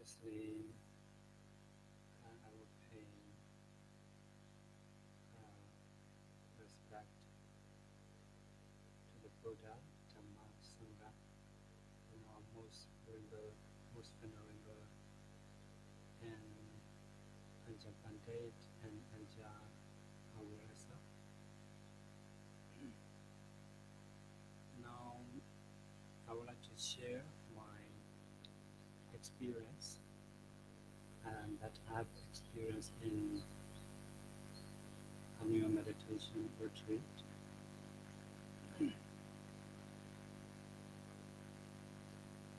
Firstly, I would pay respect to the Buddha, Dhamma, Sangha, and our most venerable, and Anja Pandit and Anja Awurasa. Now, I would like to share my experience that I've experienced in a new meditation retreat.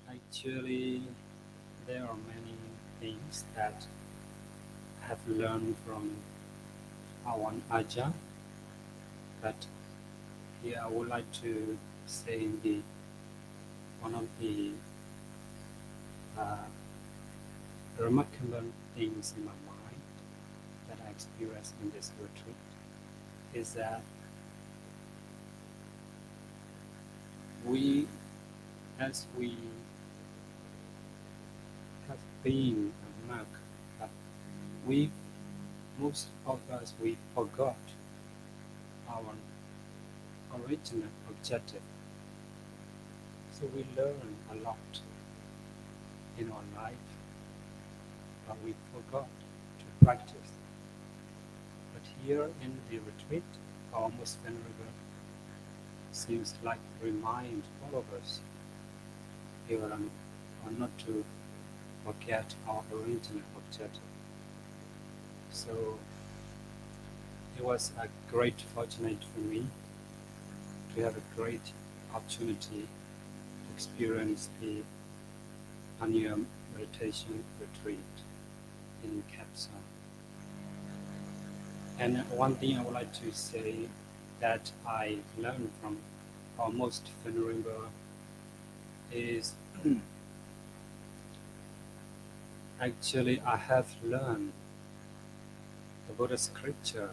Actually, there are many things that I have learned from our Ajahn, but here I would like to say one of the remarkable things in my mind that I experienced in this retreat is that as we have been a monk, but most of us, we forgot our original objective. So we learn a lot in our life, but we forgot to practice. But here in the retreat, our most venerable seems like remind all of us here are not to forget our original objective. So it was a great fortunate for me to have a great opportunity to experience the annual meditation retreat in Khao. And one thing I would like to say that I learned from our most venerable is actually I have learned the Buddhist scripture,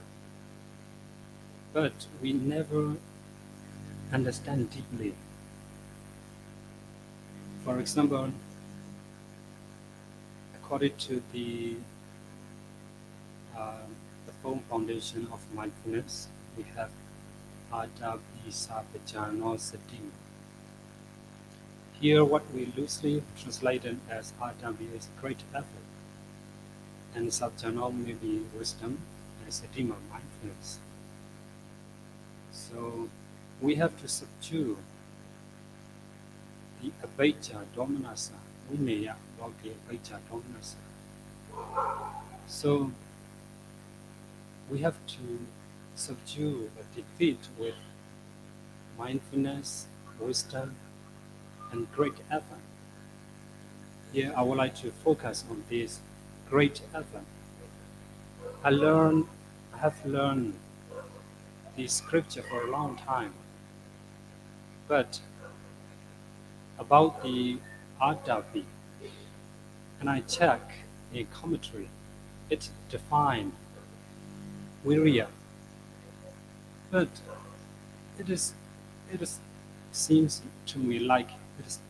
but we never understand deeply. For example, according to the four foundation of mindfulness, we have Adabhisapajano-sati. Here, what we loosely translated as Adabi is great effort, and Sapjano may be wisdom, and Satima mindfulness. So we have to subdue the Abhijja Domanassa, Vinaya of the Abhijja Domanassa. So we have to subdue or defeat with mindfulness, wisdom, and great effort. Here I would like to focus on this great effort. I have learned the scripture for a long time, but about the Adabi, and I check a commentary, it defined Virya, but it seems to me like it is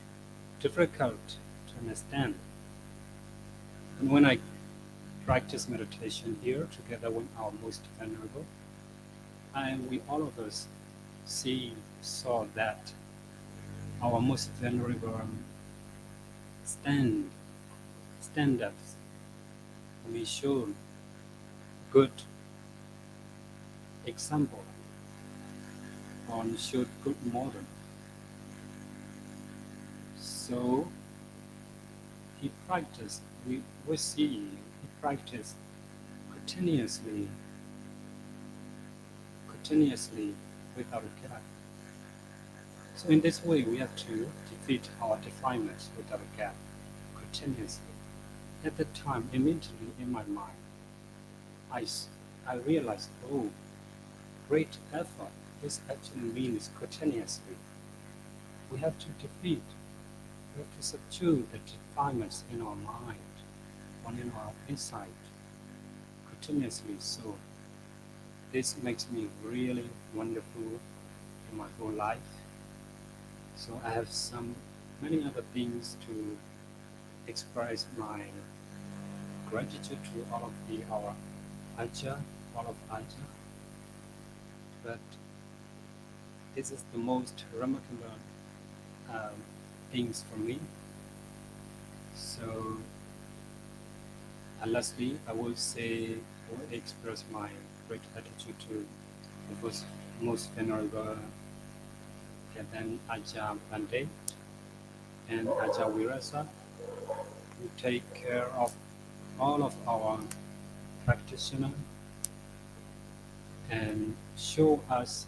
difficult to understand. And when I practice meditation here together with our most venerable, we all of us saw that our most venerable stand-ups. We showed good example and showed good model. So he practiced, we see he practiced continuously without a gap. So in this way, we have to defeat our defilements without a gap, continuously. At that time, immediately in my mind, I realized, oh, great effort. This actually means continuously. We have to defeat, we have to subdue the defilements in our mind or in our insight continuously. So this makes me really wonderful in my whole life. So I have many other things to express my gratitude to all of our Aja, all of Aja. But this is the most remarkable things for me. So, lastly, I will express my great gratitude to the most venerable Gadan Aja Pandey and Aja Wirasa, who take care of all of our practitioners and show us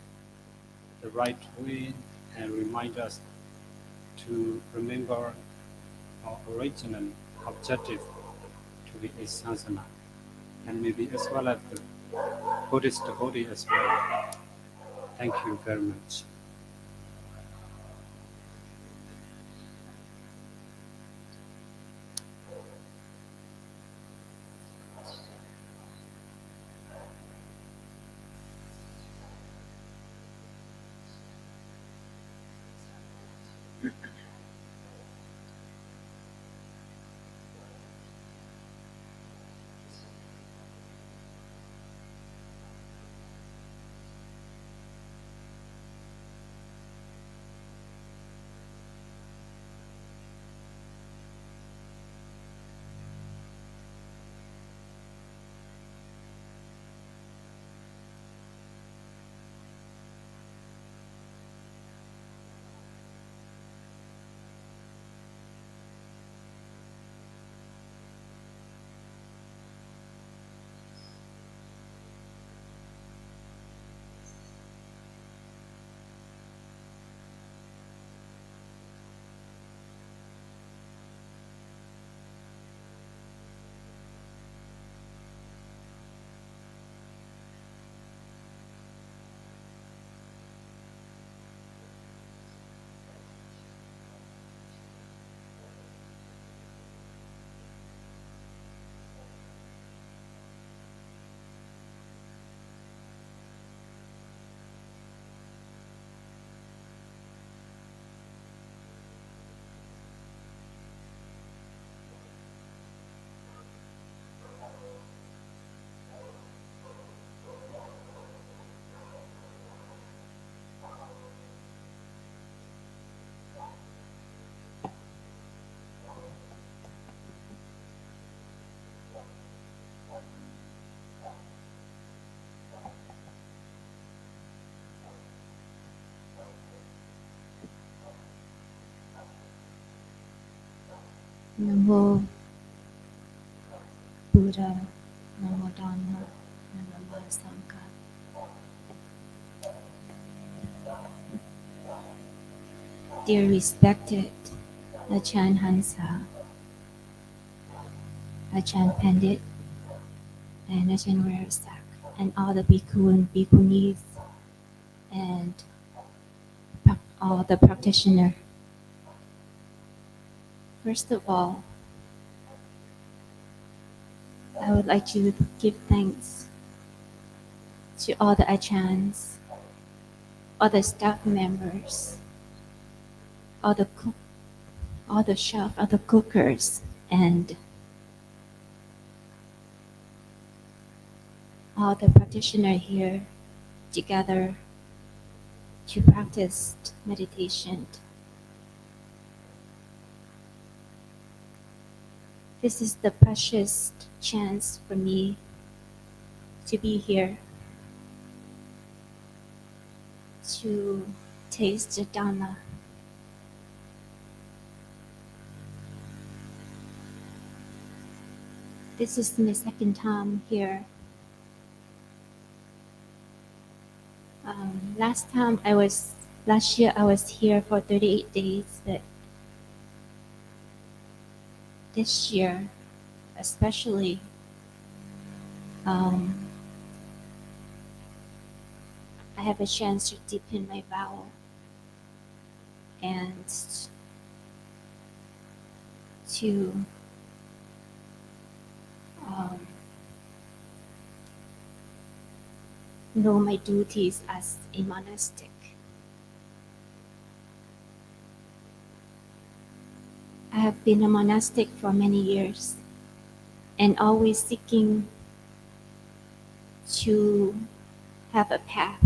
the right way and remind us to remember our original objective to be a sadhana, and maybe as well as the Buddhist devotee as well. Thank you very much. Namo Buddha, Namo Dhamma, Namo Sangha. Dear respected Ajahn Hansa, Ajahn Pandit, and Ajahn Verasak, and all the bhikkhu and bhikkhunis, and all the practitioners. First of all, I would like to give thanks to all the Ajahns, all the staff members, all the chef, all the cookers, and all the practitioners here together to practice meditation. This is the precious chance for me to be here to taste the Dhamma. This is my second time here. Last year I was here for 38 days, but this year, especially, I have a chance to deepen my vow and to know my duties as a monastic. I have been a monastic for many years and always seeking to have a path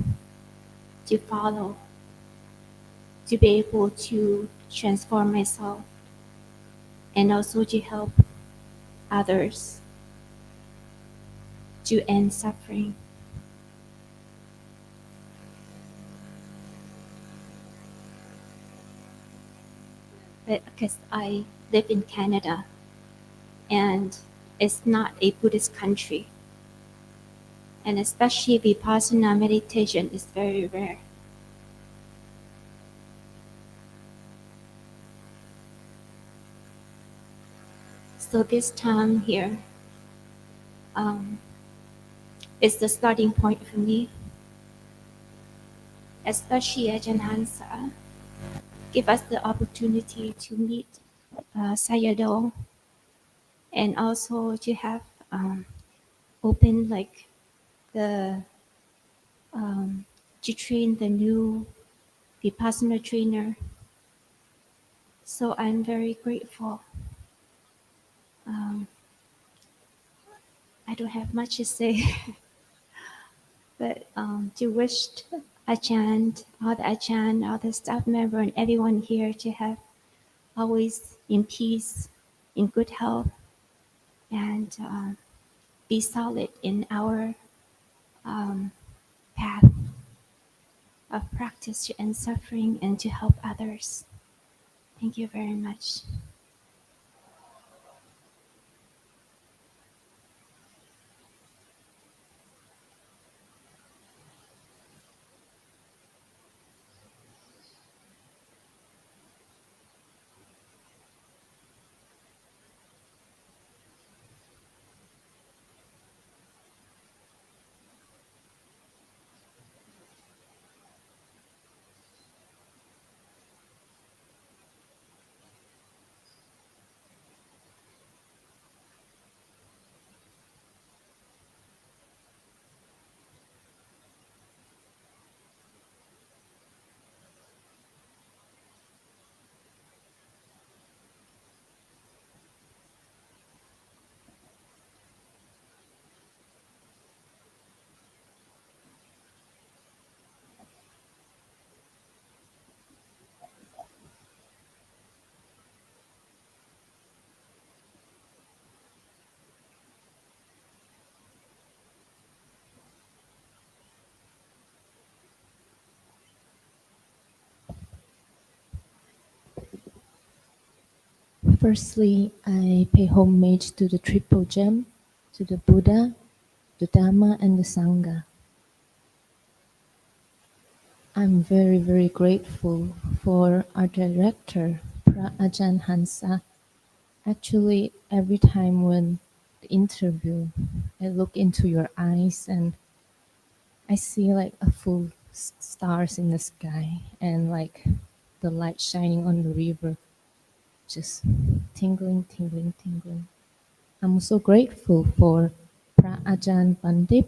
to follow, to be able to transform myself and also to help others to end suffering. But because I live in Canada and it's not a Buddhist country, and especially Vipassana meditation is very rare. So this time here um, is the starting point for me, especially Ajahn Hansa give us the opportunity to meet Sayadaw and also to have open like the to train the new Vipassana trainer. So I'm very grateful. Um, I don't have much to say, but to wish Ajahn, all the staff member, and everyone here to have always in peace, in good health, and be solid in our path of practice to end suffering and to help others. Thank you very much. Firstly, I pay homage to the Triple Gem, to the Buddha, the Dhamma, and the Sangha. I'm very, very grateful for our director, Phra Ajahn Hansa. Actually, every time when the interview, I look into your eyes and I see like a full stars in the sky and like the light shining on the river, just tingling, tingling, tingling. I'm so grateful for Phra Ajahn Pandit.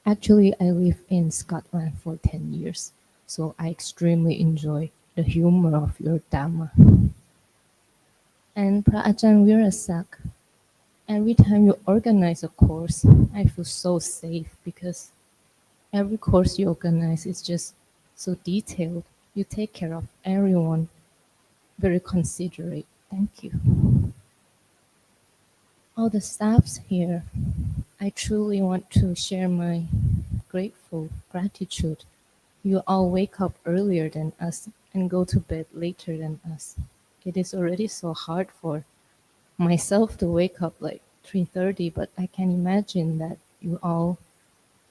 Actually, I live in Scotland for 10 years, so I extremely enjoy the humor of your Dhamma. And Phra Ajahn Virasak, every time you organize a course, I feel so safe because every course you organize is just so detailed. You take care of everyone, very considerate. Thank you. All the staffs here, I truly want to share my grateful gratitude. You all wake up earlier than us and go to bed later than us. It is already so hard for myself to wake up like 3:30, but I can imagine that you all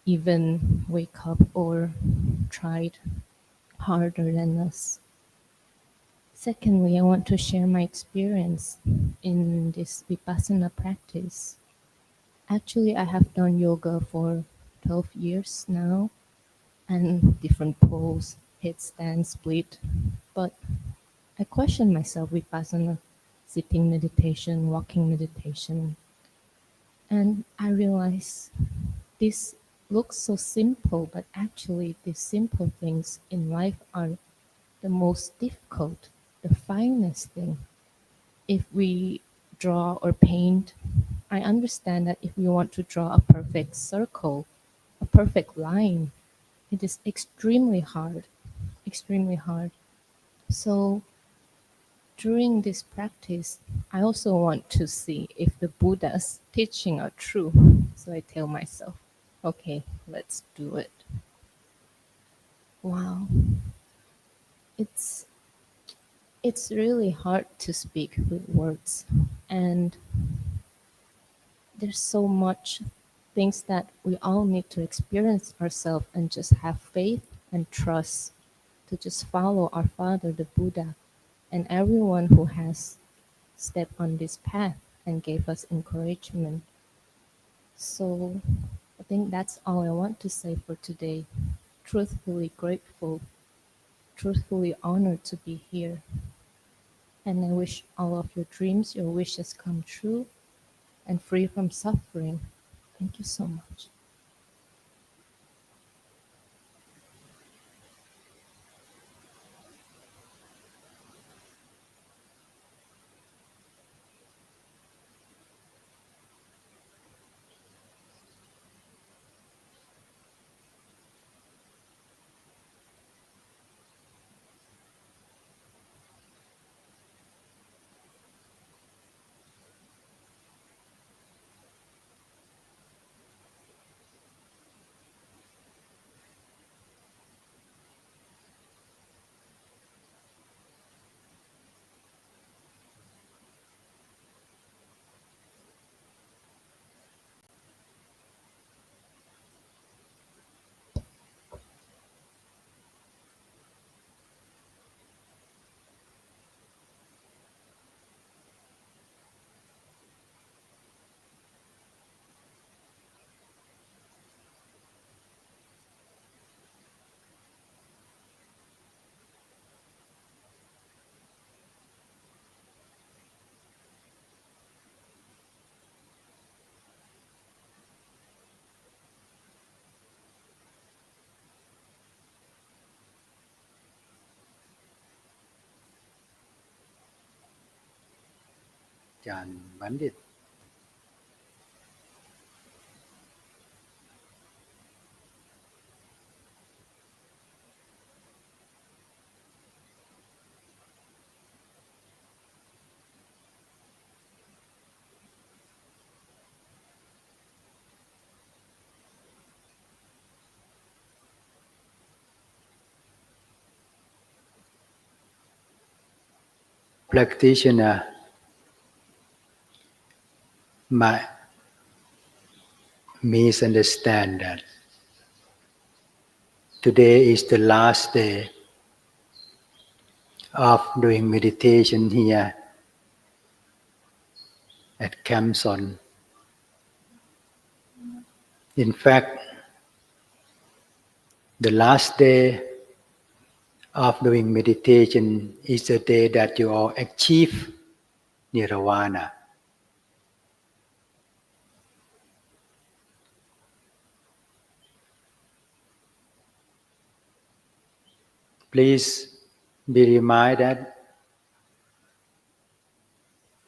even wake up or tried harder than us. Secondly, I want to share my experience in this Vipassana practice. Actually, I have done yoga for 12 years now and different pose, headstand, split. But I question myself Vipassana, sitting meditation, walking meditation. And I realize this looks so simple, but actually these simple things in life are the most difficult, the finest thing. if we draw or paint, I understand that if we want to draw a perfect circle, a perfect line, it is extremely hard, extremely hard. So during this practice, I also want to see if the Buddha's teaching are true. So I tell myself, okay, let's do it. Wow. It's really hard to speak with words, and there's so much things that we all need to experience ourselves and just have faith and trust to just follow our Father, the Buddha, and everyone who has stepped on this path and gave us encouragement. So I think that's all I want to say for today. Truthfully grateful, truthfully honored to be here. And I wish all of your dreams, your wishes come true and free from suffering. Thank you so much. อาจารย์บัณฑิต practitioner might misunderstand that today is the last day of doing meditation here at Camp Son. In fact, the last day of doing meditation is the day that you all achieve nirvana. Please be reminded that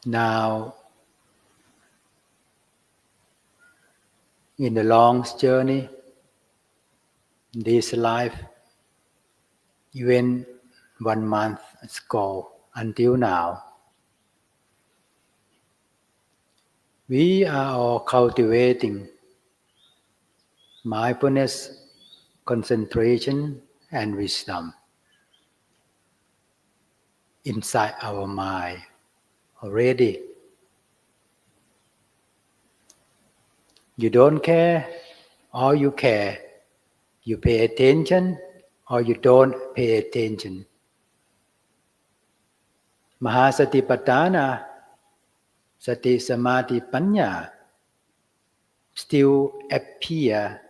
now in the long journey, this life, even 1 month ago until now, we are all cultivating mindfulness, concentration, and wisdom inside our mind already. You don't care, or you care. You pay attention, or you don't pay attention. Mahasatipatthana, Sati Samadhi Panya still appear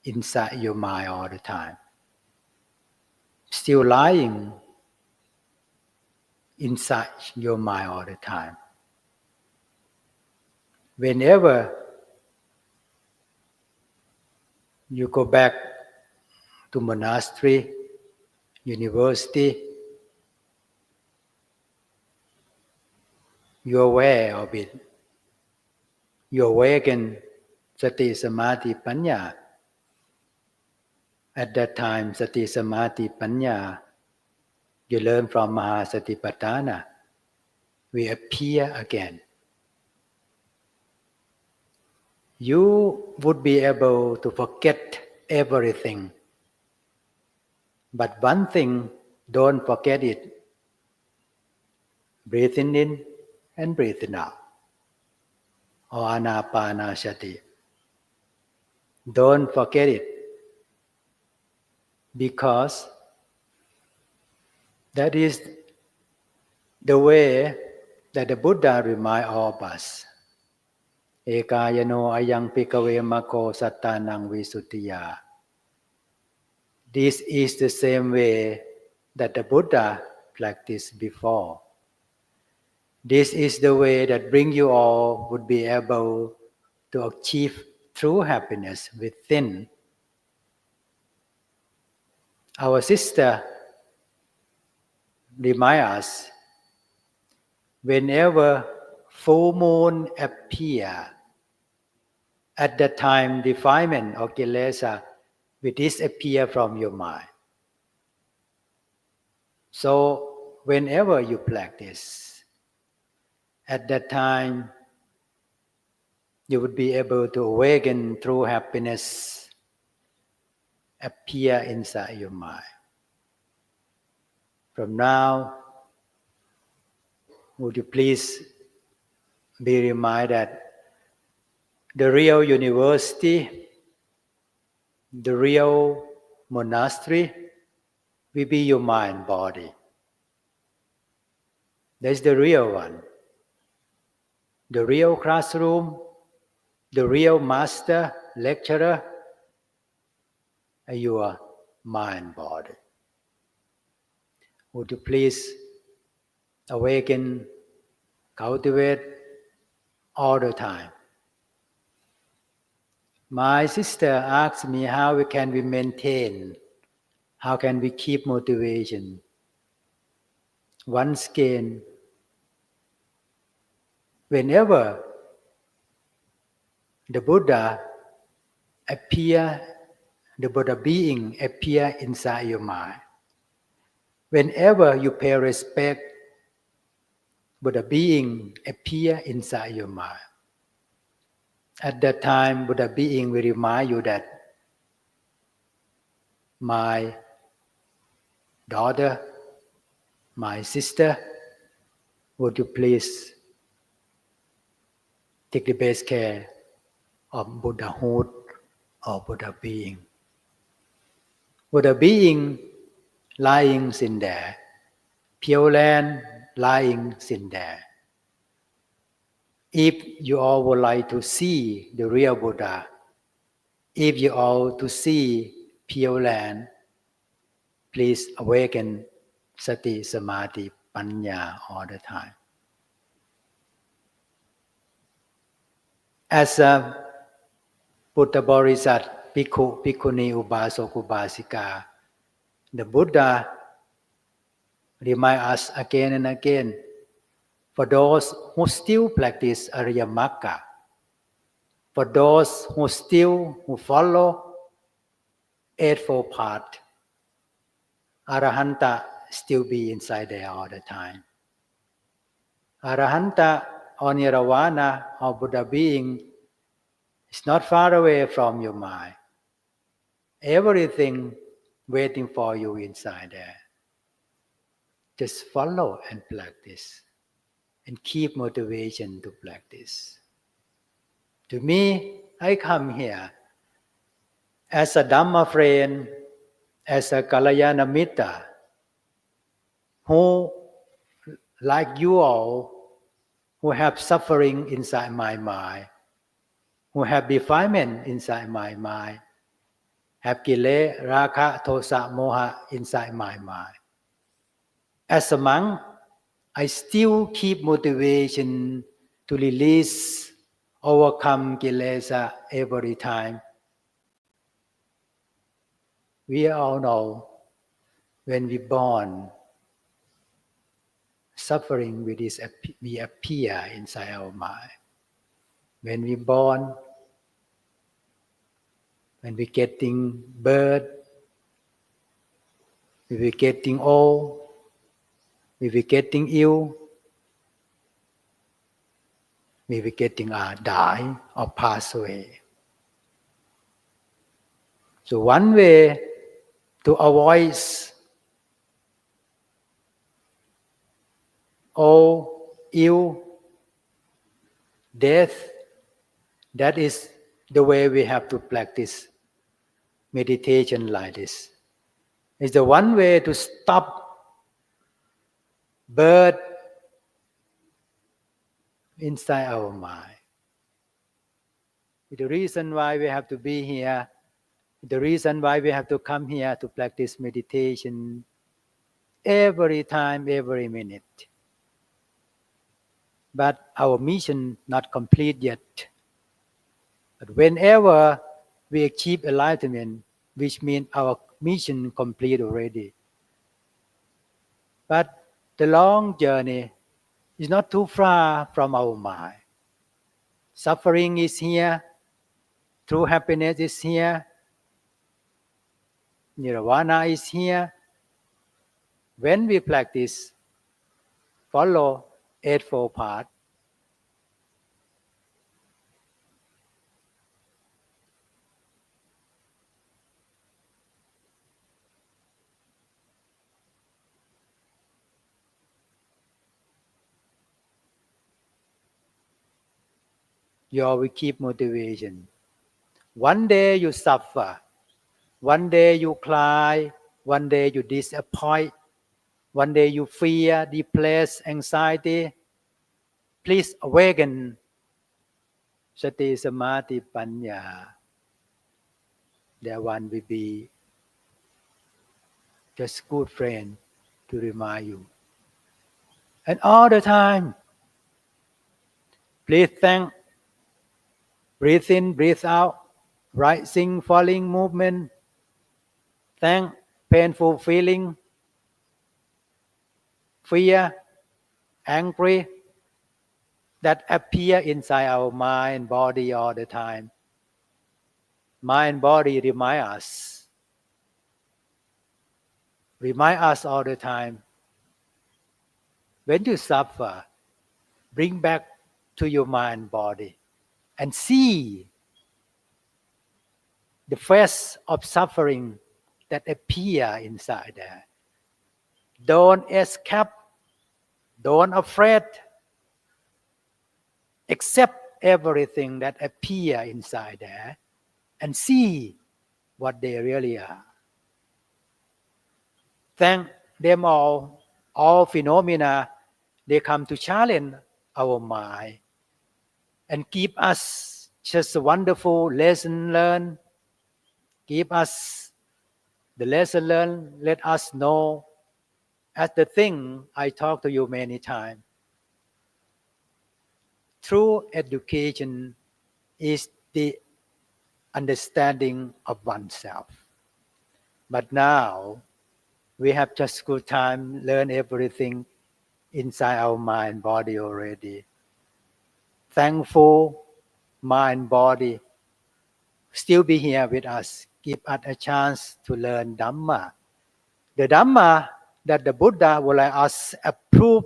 inside your mind all the time. Still lying inside your mind all the time. Whenever you go back to monastery, university, you're aware of it. You awaken Sati Samadhi Panya. At that time, Sati Samadhi Panya, you learn from Mahasatipatthana, we appear again. You would be able to forget everything. But one thing, don't forget it. Breathing in and breathing out. Or Anapanasati. Don't forget it. Because that is the way that the Buddha reminds all of us. Ekayano ayang pikave mako sattanang visuddhiya. This is the same way that the Buddha practiced before. This is the way that bring you all would be able to achieve true happiness within. Our sister remind us, whenever full moon appear, at that time defilement or kilesa will disappear from your mind. So whenever you practice, at that time you would be able to awaken true happiness appear inside your mind. From now, would you please be reminded that the real university, the real monastery will be your mind, body. That's the real one. The real classroom, the real master, lecturer, are your mind, body. Would you please awaken, cultivate all the time? My sister asked me how can we maintain, how can we keep motivation. Once again, whenever the Buddha appear, the Buddha being appear inside your mind, whenever you pay respect, Buddha being appear inside your mind. At that time, Buddha being will remind you that my daughter, my sister, would you please take the best care of Buddhahood or Buddha being. Buddha being lying in there, Pure Land lying in there. If you all would like to see the real Buddha, if you all to see Pure Land, please awaken Sati, Samadhi, Panya all the time. As a Buddha Bodhisattva, Bhikkhu, Bhikkhuni, Ubasok, Ubasika, the Buddha remind us again and again, for those who still practice Ariya Magga, for those who follow Eightfold Path, Arahanta still be inside there all the time. Arahanta or Nirvana or Buddha being is not far away from your mind. Everything waiting for you inside there. Just follow and practice and keep motivation to practice. To me, I come here as a Dhamma friend, as a Kalyana Mitta, who, like you all, who have suffering inside my mind, who have defilement inside my mind, have Kile, Raga, Tosa, Moha inside my mind. As a monk, I still keep motivation to release, overcome Kilesa every time. We all know when we born, suffering we appear inside our mind. When we born, when we getting birth, when we getting old, when we getting ill, when we getting die or pass away. So one way to avoid old, ill, death, that is the way we have to practice meditation like this. It's the one way to stop birth inside our mind. The reason why we have to be here, the reason why we have to come here to practice meditation every time, every minute. But our mission not complete yet. But whenever we achieve enlightenment, which means our mission complete already. But the long journey is not too far from our mind. Suffering is here. True happiness is here. Nirvana is here. When we practice, follow Eightfold Path, you always keep motivation. One day you suffer, one day you cry, one day you disappoint, one day you fear, depressed, anxiety. Please awaken Sati, Samadhi, Panya. That one will be just good friend to remind you. And all the time, please thank, breathe in, breathe out, rising, falling movement, thank painful feeling, fear, angry, that appear inside our mind, body all the time. Mind, body remind us all the time. When you suffer, bring back to your mind, body, and see the face of suffering that appear inside there. Don't escape, don't afraid. Accept everything that appear inside there and see what they really are. Thank them all phenomena, they come to challenge our mind and give us just a wonderful lesson learned. Give us the lesson learned, let us know as the thing I talked to you many times. True education is the understanding of oneself. But now, we have just good time, learn everything inside our mind, body already. Thankful, mind, body, still be here with us. Give us a chance to learn Dhamma. The Dhamma that the Buddha would like us approve.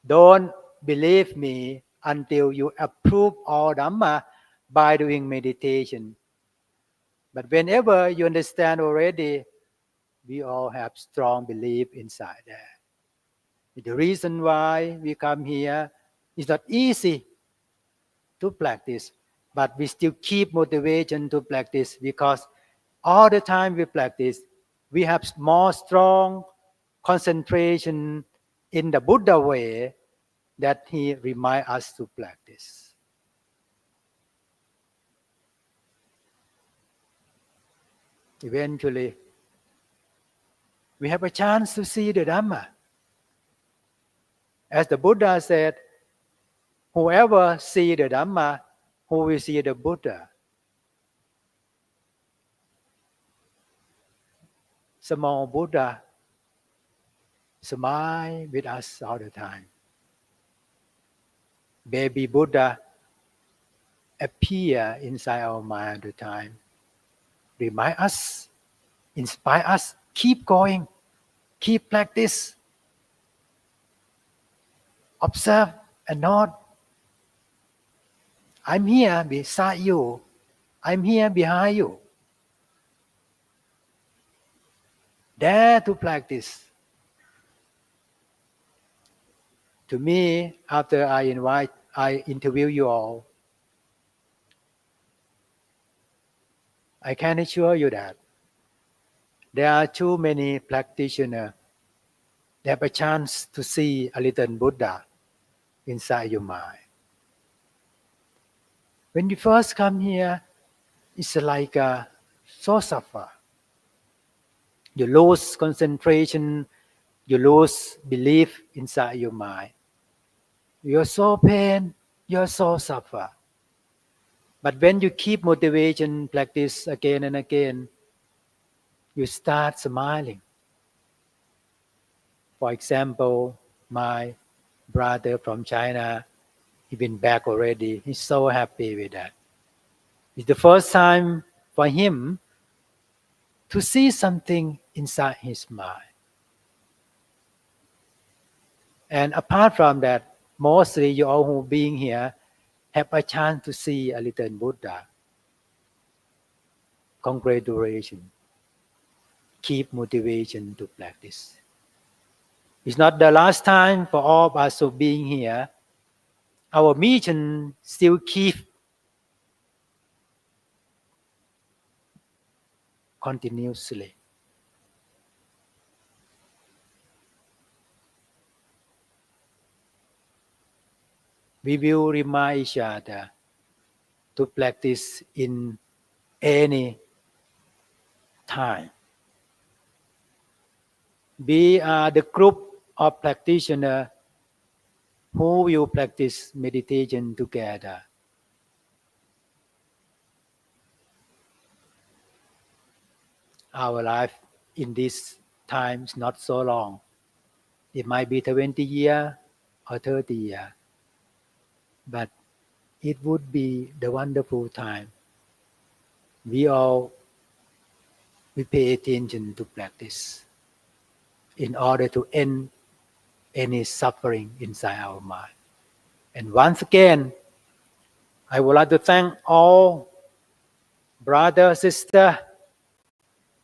Don't believe me until you approve all Dhamma by doing meditation. But whenever you understand already, we all have strong belief inside there. The reason why we come here is not easy to practice, but we still keep motivation to practice because all the time we practice, we have more strong concentration in the Buddha way that he reminds us to practice. Eventually, we have a chance to see the Dhamma. As the Buddha said, whoever see the Dhamma, who will see the Buddha? Small Buddha smile with us all the time. Baby Buddha appear inside our mind all the time. Remind us, inspire us, keep going, keep practice. Observe and note. I'm here beside you. I'm here behind you. Dare to practice. To me, after I interview you all, I can assure you that there are too many practitioners that have a chance to see a little Buddha inside your mind. When you first come here, it's like so suffer. You lose concentration, you lose belief inside your mind. You're so pain, you're so suffer. But when you keep motivation, practice again and again, you start smiling. For example, my brother from China, he's been back already. He's so happy with that. It's the first time for him to see something inside his mind. And apart from that, mostly you all who being here have a chance to see a little Buddha. Congratulations. Keep motivation to practice. It's not the last time for all of us who being here. Our mission still keep continuously. We will remind each other to practice in any time. We are the group of practitioners who will practice meditation together. Our life in this time is not so long. It might be 20 years or 30 years. But it would be the wonderful time. We pay attention to practice in order to end any suffering inside our mind. And once again, I would like to thank all brother, sister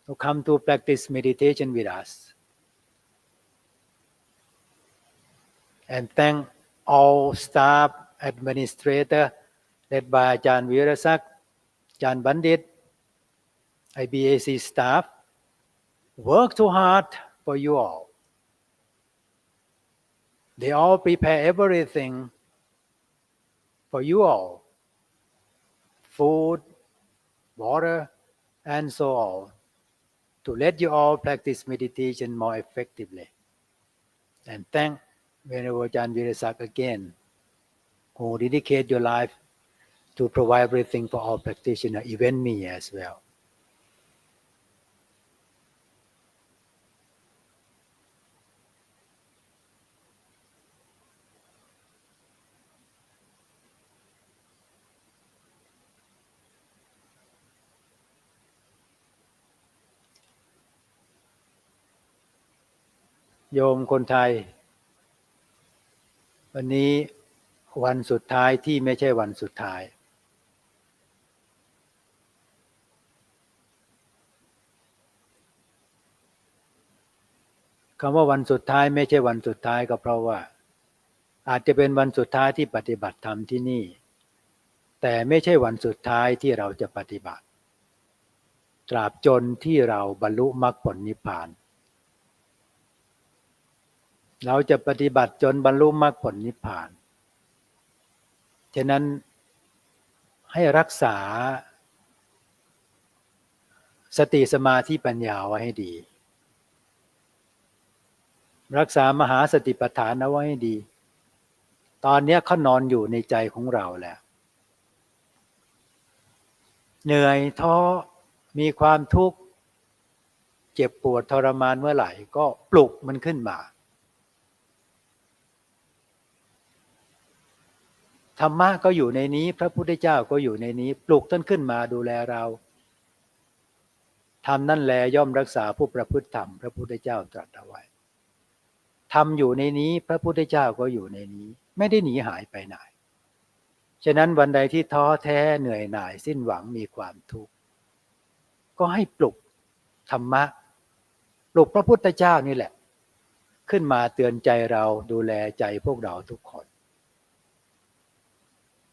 who come to practice meditation with us. And thank all staff, administrator, led by Ajahn Virasak, Ajahn Bandit, IBSC staff, work too hard for you all. They all prepare everything for you all. Food, water, and so on, to let you all practice meditation more effectively. And thank Venerable Ajahn Virasak again, who dedicate your life to provide everything for all practitioners, even me as well.โยมคนไทยวันนี้วันสุดท้ายที่ไม่ใช่วันสุดท้ายคำว่าวันสุดท้ายไม่ใช่วันสุดท้ายก็เพราะว่าอาจจะเป็นวันสุดท้ายที่ปฏิบัติธรรมที่นี่แต่ไม่ใช่วันสุดท้ายที่เราจะปฏิบัติตราบจนที่เราบรรลุมรรคผลนิพพานเราจะปฏิบัติจนบรรลุมรรคผลนิพพานฉะนั้นให้รักษาสติสมาธิปัญญาไว้ให้ดีรักษามหาสติปัฏฐานเอาไว้ให้ดีตอนนี้เขานอนอยู่ในใจของเราแล้วเหนื่อยท้อมีความทุกข์เจ็บปวดทรมานเมื่อไหร่ก็ปลุกมันขึ้นมา ธรรมะก็อยู่ในนี้พระพุทธเจ้าก็อยู่ในนี้ปลุกท่านขึ้นมาดูแลเราธรรมนั่นแลย่อมรักษาผู้ประพฤติธรรมพระพุทธเจ้าตรัสเอาไว้ธรรมอยู่ในนี้พระพุทธเจ้าก็อยู่ในนี้ไม่ได้หนีหายไปไหนฉะนั้นวันใดที่ท้อแท้เหนื่อยหน่ายสิ้นหวังมีความทุกข์ก็ให้ปลุกธรรมะปลุกพระพุทธเจ้านี่แหละขึ้นมาเตือนใจเราดูแลใจพวกเราทุกคน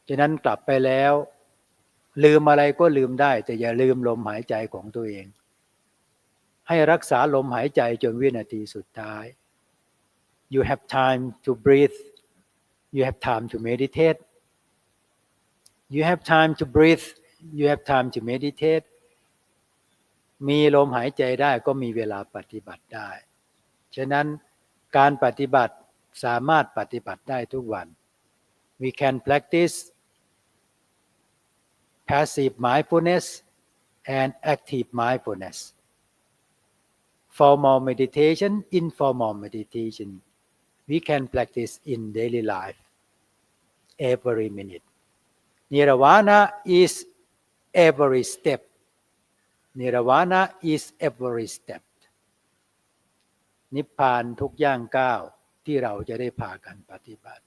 ฉะนั้นกลับไปแล้วลืมอะไรก็ลืมได้แต่อย่าลืมลมหายใจของตัวเองให้รักษาลมหายใจจนวินาทีสุดท้าย You have time to breathe You have time to meditate You have time to breathe You have time to meditate มีลมหายใจได้ก็มีเวลาปฏิบัติได้ฉะนั้นการปฏิบัติสามารถปฏิบัติได้ทุกวัน We can practice passive mindfulness and active mindfulness formal meditation informal meditation we can practice in daily life every minute Nirvana is every step Nirvana is every step นิพพานทุกย่างก้าวที่เราจะได้พากันปฏิบัติ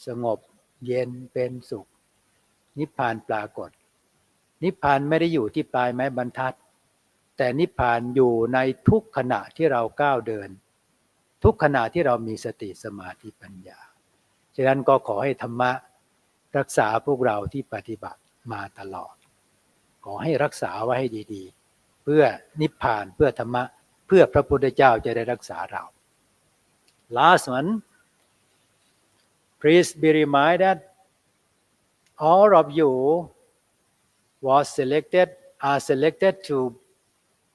สงบเย็นเป็นสุขนิพพานปรากฏนิพพานไม่ได้อยู่ที่ปลายไม้บรรทัดแต่นิพพานอยู่ในทุกขณะที่เราก้าวเดินทุกขณะที่เรามีสติสมาธิปัญญาฉะนั้นก็ขอให้ธรรมะรักษาพวกเราที่ปฏิบัติมาตลอดขอให้รักษาไว้ให้ดีๆเพื่อนิพพานเพื่อธรรมะเพื่อพระพุทธเจ้าจะได้รักษาเรา Last one please be reminded all of you are selected to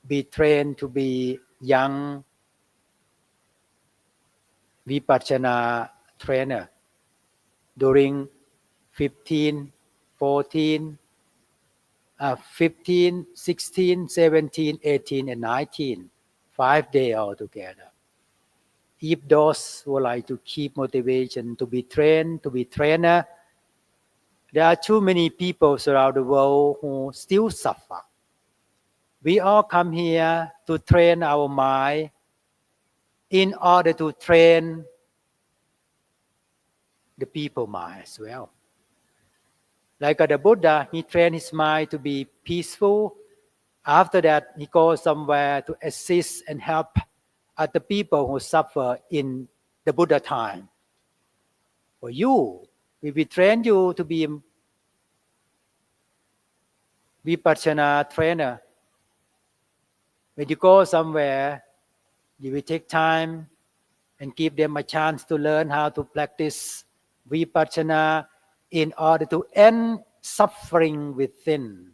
be trained to be young vipassana trainer during 15, 14, 15, 16, 17, 18 and 19 5 days altogether. If those who like to keep motivation to be trained, to be trainer, there are too many people around the world who still suffer. We all come here to train our mind in order to train the people mind as well. Like the Buddha, he trained his mind to be peaceful. After that, he goes somewhere to assist and help other people who suffer in the Buddha time. For you, we train you to be Vipassana trainer. When you go somewhere, you will take time and give them a chance to learn how to practice Vipassana in order to end suffering within.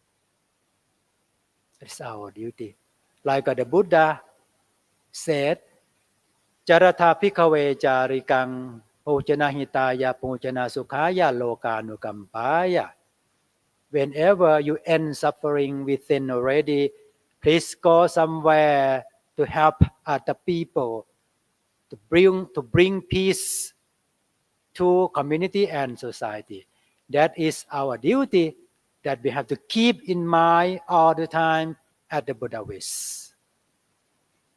It's our duty. Like the Buddha said, Jarata Phikkhave Jarikang Pojana Hitaya Pojana Sukhaya Lokanukampaya. Whenever you end suffering within already, please go somewhere to help other people to bring peace to community and society. That is our duty that we have to keep in mind all the time at the Buddha wish.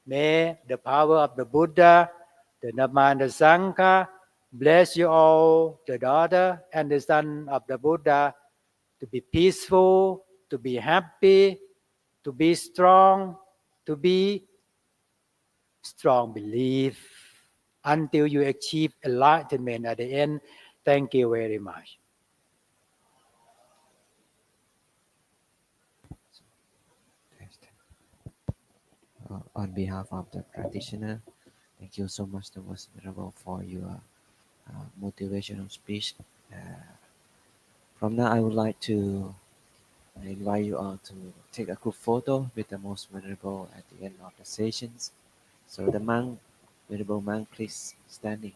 May the power of the Buddha, the Dhamma and the Sangha bless you all, the daughter and the son of the Buddha, to be peaceful, to be happy, to be strong belief until you achieve enlightenment at the end. Thank you very much. On behalf of the practitioner, thank you so much, the Most Venerable, for your motivational speech. From now, I would like to invite you all to take a group photo with the Most Venerable at the end of the sessions. So the monk, Venerable monk, please standing.